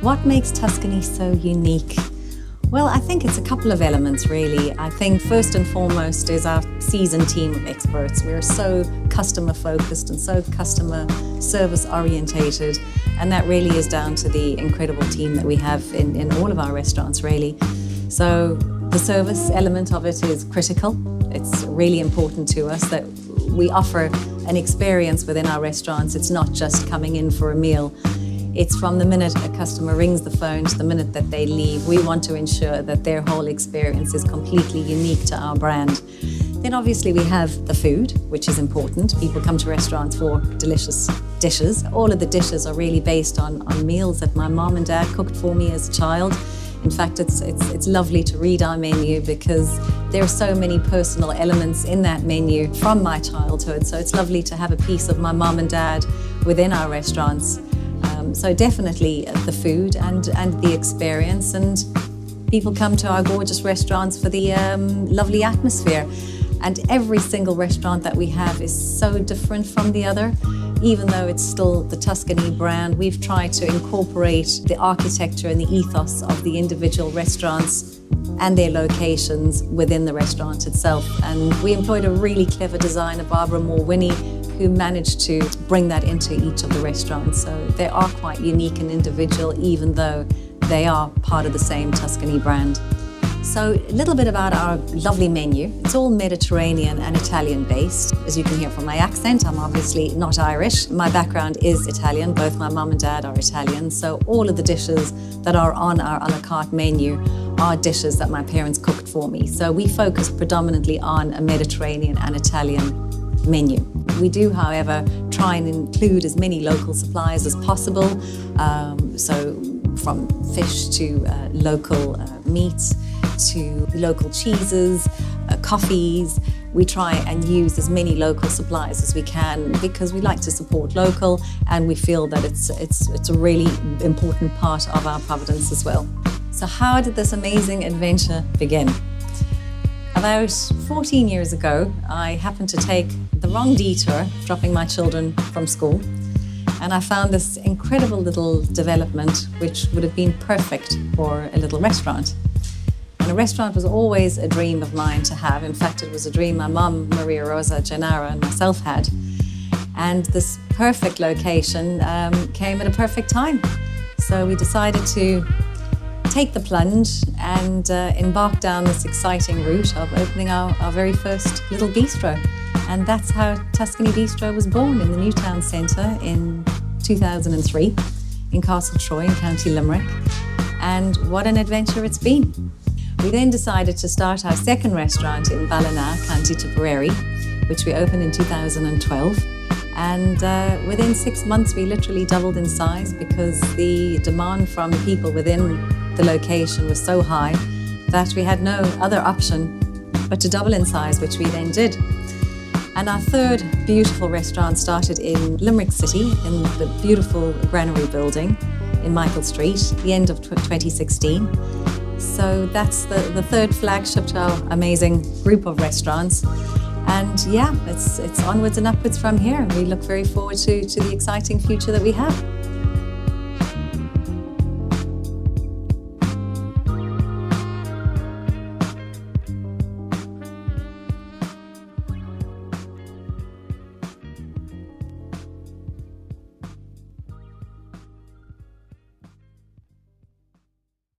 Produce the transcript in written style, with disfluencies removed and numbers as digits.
What makes Tuscany so unique? Well, I think it's a couple of elements really. I think first and foremost is our seasoned team of experts. We're so customer focused and so customer service orientated, and that really is down to the incredible team that we have in all of our restaurants really. So the service element of it is critical. It's really important to us that we offer an experience within our restaurants. It's not just coming in for a meal. It's from the minute a customer rings the phone to the minute that they leave. We want to ensure that their whole experience is completely unique to our brand. Then obviously we have the food, which is important. People come to restaurants for delicious dishes. All of the dishes are really based on meals that my mom and dad cooked for me as a child. In fact, it's lovely to read our menu because there are so many personal elements in that menu from my childhood. So it's lovely to have a piece of my mom and dad within our restaurants. So definitely the food and the experience, and people come to our gorgeous restaurants for the lovely atmosphere. And every single restaurant that we have is so different from the other. Even though it's still the Tuscany brand, we've tried to incorporate the architecture and the ethos of the individual restaurants and their locations within the restaurant itself. And we employed a really clever designer, Barbara Moore-Winnie, who managed to bring that into each of the restaurants. So they are quite unique and individual, even though they are part of the same Tuscany brand. So a little bit about our lovely menu. It's all Mediterranean and Italian based. As you can hear from my accent, I'm obviously not Irish. My background is Italian. Both my mum and dad are Italian. So all of the dishes that are on our a la carte menu are dishes that my parents cooked for me. So we focus predominantly on a Mediterranean and Italian menu. We do, however, try and include as many local supplies as possible. So from fish to local meats, to local cheeses, coffees. We try and use as many local supplies as we can because we like to support local, and we feel that it's a really important part of our providence as well. So how did this amazing adventure begin? About 14 years ago, I happened to take the wrong detour, dropping my children from school, and I found this incredible little development which would have been perfect for a little restaurant. And a restaurant was always a dream of mine to have. In fact, it was a dream my mum, Maria Rosa Gennaro, and myself had. And this perfect location came at a perfect time. So we decided to take the plunge and embark down this exciting route of opening our very first little bistro. And that's how Tuscany Bistro was born in the New Town Centre in 2003 in Castle Troy in County Limerick. And what an adventure it's been. We then decided to start our second restaurant in Ballina, County Tipperary, which we opened in 2012. And within 6 months, we literally doubled in size because the demand from people within the location was so high that we had no other option but to double in size, which we then did. And our third beautiful restaurant started in Limerick City in the beautiful Granary building in Michael Street, the end of 2016. So that's the third flagship to our amazing group of restaurants. And yeah, it's onwards and upwards from here. We look very forward to the exciting future that we have.